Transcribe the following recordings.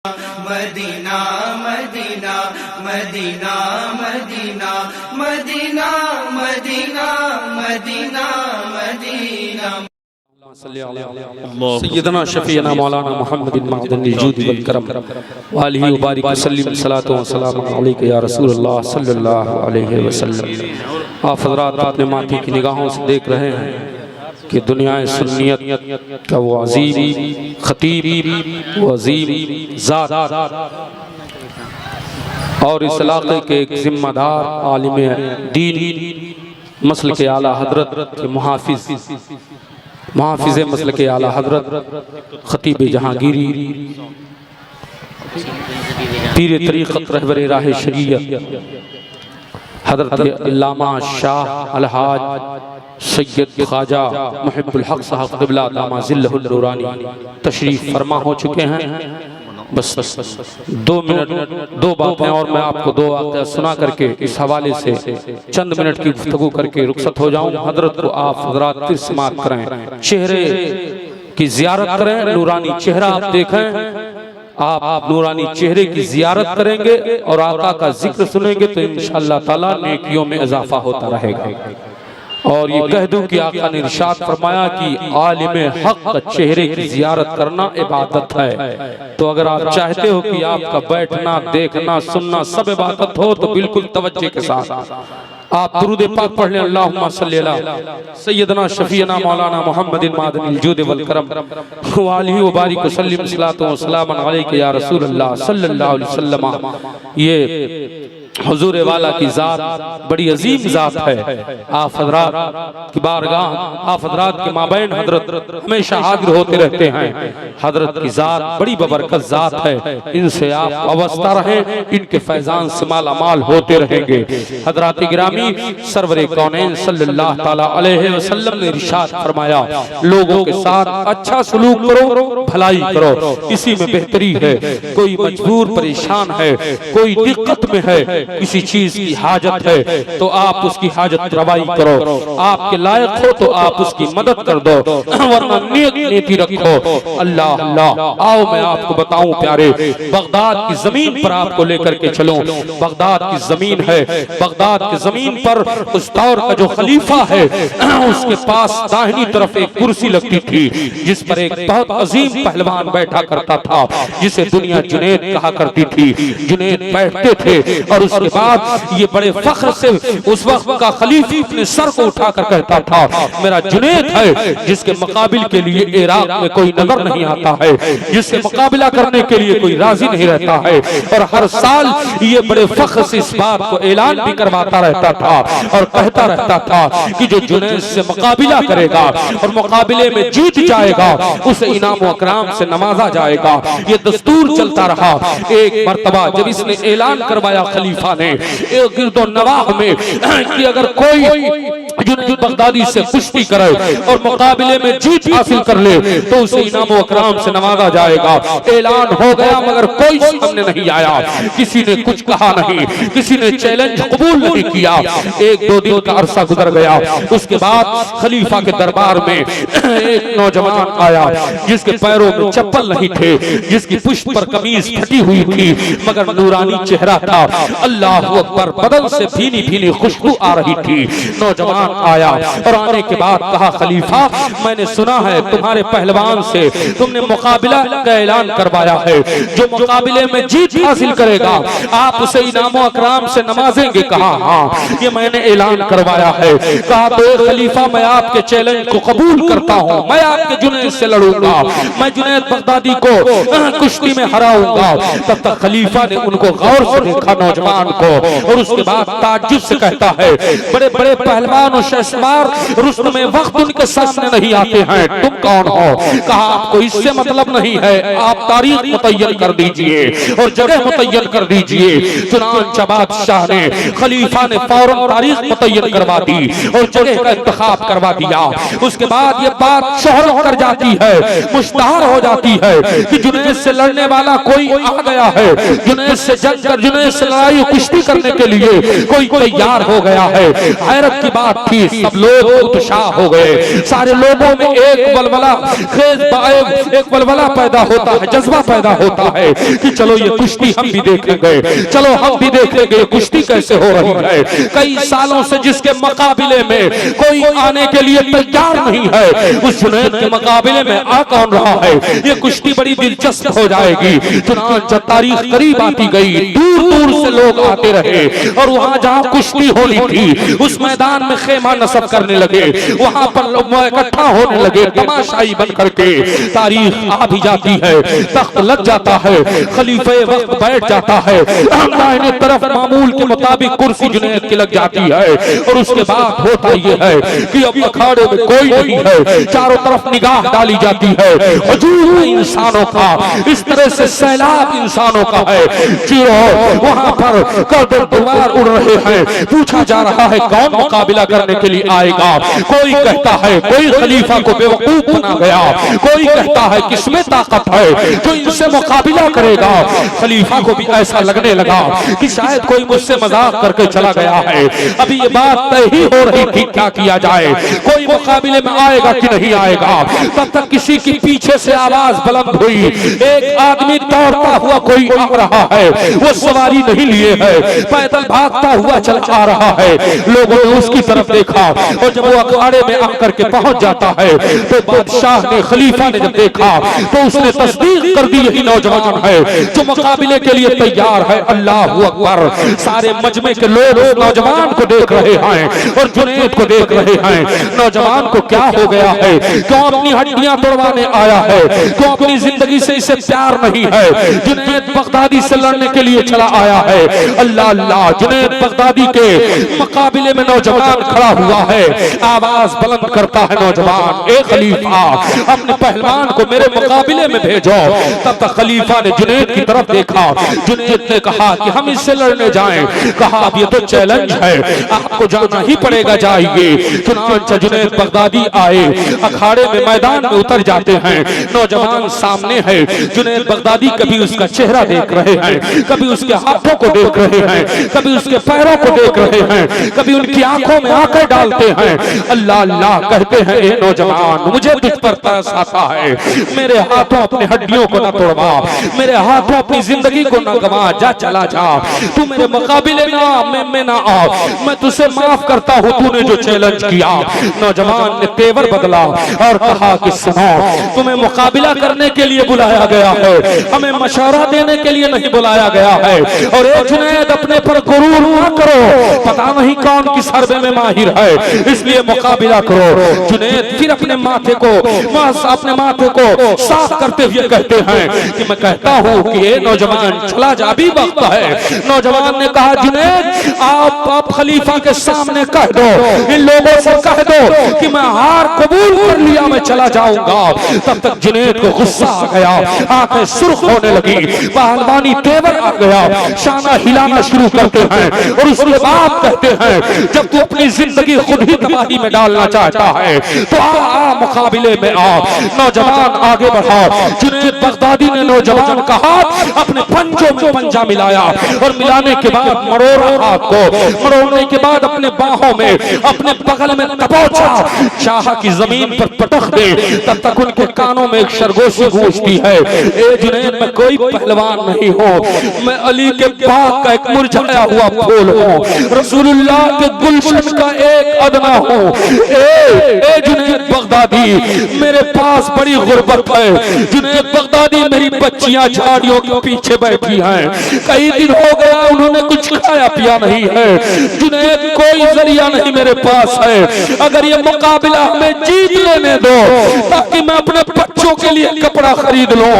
Medina Medina Medina Medina Medina Medina Medina Medina सय्यदना शफीना मौलाना मुहम्मद बिन मअदनिल जूद वल करम व आलिहि व बारिक वसल्लम सलातो व सलाम अलैका या रसूलल्लाह सल्लल्लाहु अलैहि वसल्लम। आप हज़रात अपने माथे की निगाहों से देख रहे हैं कि दुनिया सुन्नियत का वो अजीम खतीब वो अजीम ज़ात और इस इलाके के एक जिम्मेदार आलिम दीन मसलक आला हज़रत के मुहाफिज़ मसलक आला हज़रत खतीब जहांगीरी पीर तरीक़त रहबर राह शरीयत हज़रत अल्लामा शाह अलहाज सैयद ख्वाजा मुहिब्बुल हक साहब क़िबला दामा ज़िल्लहुल नूरानी तशरीफ़ फरमा हो चुके हैं। बस 2 मिनट 2 बातें और मैं आपको 2 वाक़या सुना करके इस हवाले से चंद मिनट की गुफ्तगू करके रुखसत हो जाऊं। हज़रत को आप हज़रात तिरस्मात करें, चेहरे की ज़ियारत करें, नूरानी चेहरा आप देखें, आप नूरानी चेहरे की ज़ियारत करेंगे और आका का जिक्र सुनेंगे तो इंशाअल्लाह ताला नेकियों में इजाफा होता रहेगा। और ये कह दूं कि आका ने इरशाद फरमाया कि आलिम हक का चेहरे की ज़ियारत करना इबादत है। तो अगर आप चाहते हो कि आपका बैठना देखना सुनना सब इबादत हो तो बिल्कुल तवज्जो के साथ आप दुरूद पाक पढ़ लें। अल्लाहुम्मा सल्ली अला सय्यदना शफीना मौलाना मुहम्मद बिन मअदनिल जूद वल करम व आलिहि व बारिक वसल्लम सलातो व सलामन अलैका या रसूलल्लाह सल्लल्लाहु अलैहि वसल्लम। ये हुजूर वाला की ज़ात बड़ी अजीम ज़ात है। आप हज़रात की बारगाह आप हज़रात के माबैन हज़रत हमेशा हाजिर होते रहते हैं। हज़रत की ज़ात बड़ी बबरकत ज़ात है, इनसे आप वाबस्ता रहें, इनके फैज़ान से मालामाल होते रहेंगे। हज़रात गिरामी सरवरे कौनैन सल्लल्लाहु ताला अलैहि वसल्लम ने इरशाद फरमाया, लोगों के साथ अच्छा सलूक करो, भलाई करो, इसी में बेहतरी है। कोई मजबूर परेशान है, कोई दिक्कत में है, किसी चीज की हाजत है तो आप उसकी हाजत रवाई करो, आपके लायक हो तो आप उसकी मदद कर दो, वरना नीति रखो। अल्लाह अल्लाह। आओ मैं आपको बताऊं प्यारे, बगदाद की जमीन पर आपको लेकर के चलूं। बगदाद की जमीन है, बगदाद की जमीन पर उस दौर का जो खलीफा है उसके पास दाहिनी तरफ एक कुर्सी लगती थी जिस पर एक बहुत अजीम पहलवान बैठा करता था जिसे दुनिया जुनैद कहा करती थी। जुनैद बैठते थे और उसके बाद ये बड़े फख्र से उस वक्त का खलीफा अपने सर को उठाकर कहता था, मेरा जुनैद है जिसके मुकाबिल के लिए इराक में कोई नजर नहीं आता है, जिसके मुकाबला करने के लिए कोई राजी नहीं रहता है। और हर साल ये बड़े फख्र से इस बात को ऐलान भी करवाता रहता था और कहता रहता था कि जो जुनैद से मुकाबला करेगा और मुकाबले में जीत जाएगा उसे इनाम व इकराम से नवाजा जाएगा। ये दस्तूर चलता रहा। एक मर्तबा जब इसने ऐलान करवाया खलीफा ने गिरदो नवाह में कि अगर कोई जुनैद बगदादी से कुश्ती करे और मुकाबले में जीत हासिल कर ले तो उसे इनाम व इकराम से नवाजा जाएगा। ऐलान हो गया मगर कोई सामने नहीं आया, किसी ने कुछ कहा नहीं, किसी ने चैलेंज कबूल नहीं किया। 1-2 दिन का अरसा गुजर गया। उसके बाद खलीफा के दरबार में एक नौजवान आया जिसके पैरों में चप्पल नहीं थे, जिसकी पुष्ट पर कमीज फटी हुई थी मगर नूरानी चेहरा था। अल्लाह अकबर। बदन से भीनी भीनी खुशबू आ रही थी। नौजवान आया और आने के बाद कहा, खलीफा मैंने सुना है तुम्हारे पहलवान से तुमने मुकाबला का ऐलान करवाया है, जो मुकाबले में जीत हासिल करेगा आप उसे इनाम व इकराम से नवाजेंगे। कहा हाँ ये मैंने ऐलान करवाया है। कहा तो खलीफा मैं आपके चैलेंज को कबूल करता हूँ, मैं आपके जुनैद से लड़ूंगा, मैं जुनैद बगदादी को कुश्ती में हराऊंगा। तब तक खलीफा ने उनको गौर से देखा नौजवान को और उसके बाद ताज्जुब से कहता है, बड़े बड़े पहलवान और शहसवार रुस्म में वक्त उनके सामने नहीं आते हैं, तुम कौन हो? कहा आपको इससे मतलब नहीं है, आप तारीख मुतय्यन कर दीजिए और जगह मुतय्यन कर दीजिए। चुनांचे बादशाह ने खलीफा ने फौरन तारीख मुतय्यन करवा दी और जगह का इंतखाब करवा दिया। उसके बाद ये बात शोहरत कर जाती है, मुश्तहर हो जाती है कि जुनैद से लड़ने वाला कोई आ गया है, जुनैद से जंग कर जुनैद से लड़ाई कुश्ती करने के लिए कोई तैयार हो गया है। हैरत की बात थी, सब लोग उत्साह हो गए। सारे लोगों में एक बलबला एक बलबला पैदा होता है, जज्बा पैदा होता है कि चलो ये कुश्ती हम भी देखेंगे, चलो हम भी देखेंगे ये कुश्ती कैसे हो रही है। कई सालों से जिसके मुकाबले में कोई आने के लिए तैयार नहीं है, उस जुनैद के मुकाबले में आ कौन रहा है। ये कुश्ती बड़ी दिलचस्प हो जाएगी। चुनांचे तारीख करीब आती गई, दूर दूर से लोग आते रहे और वहां जहां कुश्ती होनी थी उस मैदान में खेमा नस्ब करने लगे, वहां पर लोग इकट्ठा होने लगे तमाशाई बन करके। तारीख आ भी जाती है, तख्त लग जाता है, खलीफे वक्त बैठ जाता है, दाहिने तरफ मामूल के मुताबिक कुर्सी जुनैद की लग जाती है और उसके बाद होता ये है कि अब अखाड़े में कोई नहीं है, चारों तरफ निगाह डाली जाती है, हुजूम इंसानों का इस तरह से सैलाब इंसानों का है। चिरों वहां पर गर्दन दुआर उड़ रहे हैं, पूछा जा रहा है कौन मुकाबला करने के लिए आएगा। कोई कहता है कोई खलीफा को बेवकूफ बना गया, कोई कहता है किसमें ताकत है जो इनसे मुकाबला करेगा। खलीफा को भी ऐसा लगने लगा कि शायद कोई मुझसे मजाक करके चला गया है। अभी ये बात तय ही हो रही थी क्या किया जाए, कोई मुकाबले में आएगा कि नहीं आएगा। तब तक किसी के पीछे से आवाज बुलंद हुई, एक आदमी दौड़ता हुआ कोई आ रहा है, वो सवारी नहीं लिए है, पैदल भागता हुआ चला आ रहा है। लोगों ने उसकी तरफ देखा और जब वो अखाड़े में आकर के पहुंच जाता है तो बादशाह ने, खलीफा ने जब देखा तो उसने तस्दीक कर दी यही नौजवान है जो मुकाबले के लिए तैयार है। अल्लाह अकबर। सारे मजमे के लोग उस नौजवान को देख रहे हैं और जुनैद को देख रहे हैं। नौजवान को क्या हो गया है, क्यों अपनी हड्डियां तोड़वाने आया है, क्यों अपनी जिंदगी से इसे प्यार नहीं है। जुनैद बगदादी से लड़ने के लिए चला आया है। अल्लाह अल्लाह। जुनैद बगदादी के मुकाबले में नौजवान खड़ा हुआ है, आवाज बुलंद करता है नौजवान, ए खलीफा अपने पहलवान को मेरे मुकाबले में भेजो। तब तक खलीफा ने जुनैद की तरफ देखा, जुनैद ने कहा कि हम इससे लड़ने जाएं। कहा अब ये तो चैलेंज है, आपको जाना ही पड़ेगा, जाइए। चुनांचे जुनैद बगदादी आए, अखाड़े में मैदान में उतर जाते हैं। नौजवान सामने है, जुनैद बगदादी कभी उसका चेहरा देख रहे हैं, कभी उसके हाथों को देख रहे हैं, कभी उसके पैरों को देख रहे हैं, कभी उनकी आंखों में आंखें डालते हैं। अल्लाह अल्लाह कहते हैं, ए नौजवान मुझे तुझ पर तरस आता है, मेरे हाथों अपनी हड्डियों को न तोड़वा, मेरे हाथों अपनी जिंदगी को न गवा, जा चला जा, तू मेरे मुकाबले में आ, मैं ना आ, मैं तुझसे माफ करता हूँ, तूने जो चैलेंज किया। नौजवान ने तेवर बदला और कहा कि सुनो, तुम्हें मुकाबला करने के लिए बुलाया गया है, हमें मशवरा देने के लिए नहीं बुलाया गया है। और एक जुनैद अपने पर गुरूर ना करो, पता नहीं कौन किस हरबे में माहिर है, इसलिए मुकाबला करो। जुनैद फिर अपने माथे को साफ करते हुए कहते हैं कि मैं कहता हूँ कि ये नौजवान चला जा, अभी वक्त है। नौजवान ने कहा जुनैद आप खलीफा के सामने कह दो, इन लोगों से कह दो कि मैं हार कबूल कर लिया, मैं चला जाऊंगा। तब तक जुनैद को गुस्सा आ गया, आंखें सुर्ख होने लगी, पहलवानी तेवर आ गया, शाना हिलाना शुरू करते हैं और उसके बाद कहते हैं जब तू अपनी जिंदगी खुद ही तबाही में डालना चाहता है तो आ मुकाबले में आ। नौजवान आगे बढ़ा, जुनैद बगदादी ने नौजवान का हाथ अपने पंजों में पंजा मिलाया और मिलाने के बाद मरोड़ा हाथ को, मरोड़ने के बाद अपने बाहों में, अपने बगल में दबोचा, चाहा कि जमीन पर पटक दे। तब तक उनके कानों में एक सरगोशी गूंजती है, ए जुनैद मैं कोई पहलवान नहीं हूँ, मैं अली के बाग का एक मुरझाया हुआ फूल हूँ, रसूलुल्लाह के गुलशन का एक अदना हूँ। ए जुनैद बगदादी मेरे पास बड़ी गुर्बत है, जुनैद बगदादी मेरी बच्चियां झाड़ियों के पीछे बैठी हैं, कई दिन हो गया उन्होंने कुछ खाया पिया नहीं है, जुनैद कोई जरिया नहीं मेरे पास है, अगर ये मुकाबला हमें जीत लेने दो ताकि मैं अपने बच्चों के लिए कपड़ा खरीद लूं,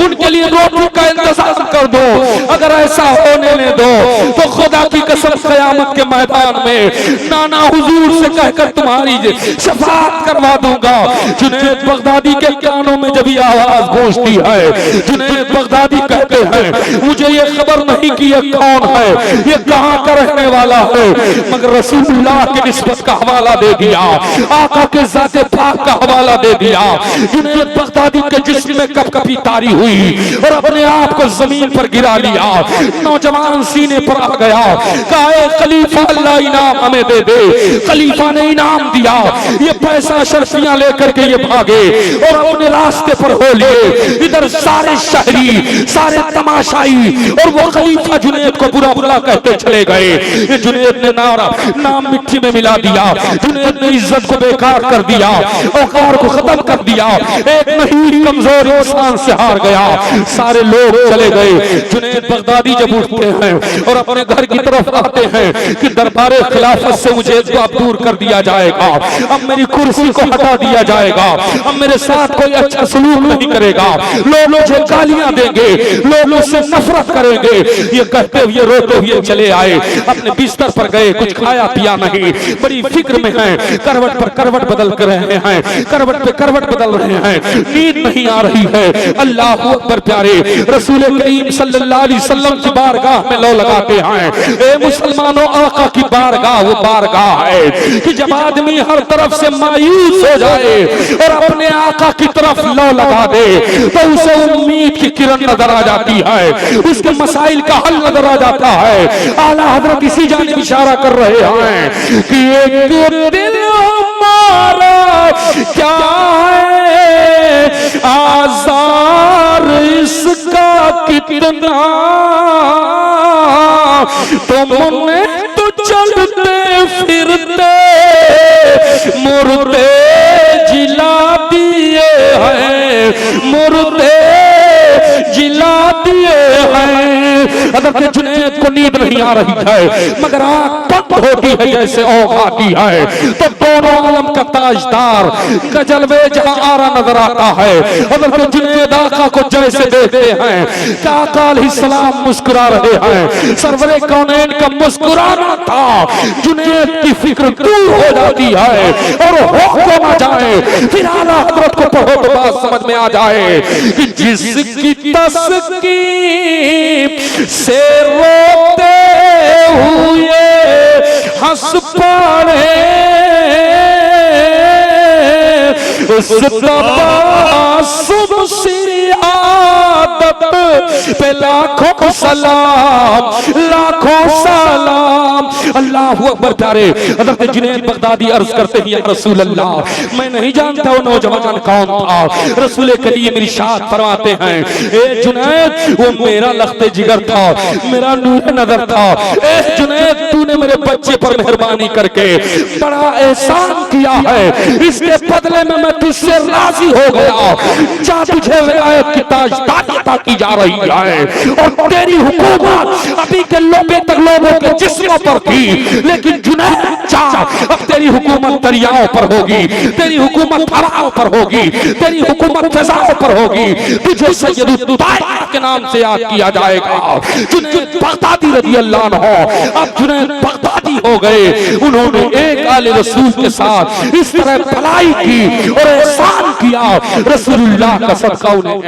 उनके लिए रोटी का इंतजाम कर दो, अगर ऐसा होने ने दो तो खुदा की कसम क़यामत के मैदान में नाना हुजूर से कहकर तुम्हारी शफाअत करवा दूंगा। जुनैद बगदादी के कानों में जब ये आवाज गूंजती है, जुनैद बगदादी कहते हैं मुझे ये खबर नहीं कि ये कौन है, ये कहां का रहने वाला है, मगर रसूलुल्लाह की निस्बत का हवाला दे दिया, आका के ज़ाते पाक का हवाला दे दिया। जुनैद बगदादी के जिस्म में कपकपी तारी हुई और अपने आप को जमीन पर गिरा लिया, नौजवान सीने पर आ गया, कहा खलीफा अल्लाह इनाम हमें दे दे। खलीफा ने इनाम दिया, ये पैसा शर्फियां लेकर के ये भागे और अपने रास्ते पर हो लिए। इधर सारे शहरी, सारे तमाशाई और वो खलीफा जुनैद को बुरा बुरा कहते चले गए। ये जुनैद ने नाम मिट्टी में मिला दिया, जुनैद ने इज्जत को बेकार कर दिया, औकार को खत्म कर दिया। एक नहीं कमजोर इंसान से हार गया, सारे लोग चले गए। जुनैद बगदादी जब उठते हैं और अपने घर की तरफ आते हैं कि दरबारे खिलाफत से मुझे अब दूर कर दिया जाएगा, अब मेरी कुर्सी को हटा दिया जाएगा, अब मेरे साथ कोई अच्छा सलूक नहीं करेगा, लोग मुझे गालियां देंगे, लोग मुझसे नफरत करेंगे, ये कहते हुए रोते हुए चले आए। अपने बिस्तर पर गए, कुछ खाया पिया नहीं, बड़ी फिक्र में हैं, करवट पर करवट बदल कर रहे हैं, करवट पे करवट बदल रहे हैं, नींद नहीं आ रही है। अल्लाह अकबर प्यारे रसूल करीम सल्लल्लाहु अलैहि वसल्लम की बारगाह में लो लगाते हैं। ए मुसलमानों, आका की बारगाह वो बारगाह है कि जब आदमी हर तरफ से मायूस हो जाए और अपने आका की तरफ लो लगा दे तो उसे उम्मीद की किरण नजर आ जाती है, उसके मसाइल का हल नजर आ जाता है। आला हजरत इसी जानिब इशारा कर रहे हैं कि एक दिल हमारा क्या है आज़ार इसका कितना, तुमने तो चलते फिरते मुर्दे जिला दिए हैं, मुर्दे जिला दिए हैं। हज़रत जुनैद को नींद नहीं आ रही है, मगर आँख बंद होती है जैसे औंघ आती है, तो दोनों आलम का ताजदार गजलवे जहां आरा नजर आता है। हज़रत जुनैद आका को जैसे देखते हैं कि आका अलैहिस्सलाम मुस्कुरा रहे हैं, सरवरे कौनैन का मुस्कुराना था। जुनैद की फिक्र दूर हो जाती है और हो ना जाए, फिर आला हज़रत को पढ़ो तो बात समझ में आ जाए कि जिसकी तस्कीन से रोते हुए हंस पड़े उस तबासुम सी आदत पे लाखों सलाम, लाखों सलाम। अल्लाह अकबर प्यारे हज़रत जुनैद बगदादी अर्ज करते हैं, या रसूल अल्लाह, मैं नहीं जानता वो नौजवान कौन था। रसूल करीम इरशाद फरमाते हैं, ए जुनैद वो मेरा लख्ते जिगर था, मेरा नूर नजर था। ए जुनैद तूने मेरे बच्चे पर मेहरबानी करके बड़ा एहसान किया है, इसके बदले में मैं तुझसे राजी हो गया। जा तुझे विलायत की ताजदारी अता की जा रही है और तेरी हुकूमत अभी के लोगों तक लोगों के जिस्मों पर थी, लेकिन जुनैद जा अब तेरी हुकूमत दरियाओं पर होगी, तेरी हुकूमत हवाओं पर होगी, तेरी हुकूमत फिजाओं पर होगी, तुझे सैयदुत ताइफ के नाम से याद किया जाएगा। जुनैद बगदादी रज़ी अल्लाह अन्हु अब जुनैद बगदादी हो गए। उन्होंने एक आले रसूल के साथ इस तरह भलाई की और एहसान किया, रसूलुल्लाह का सदका उन्हें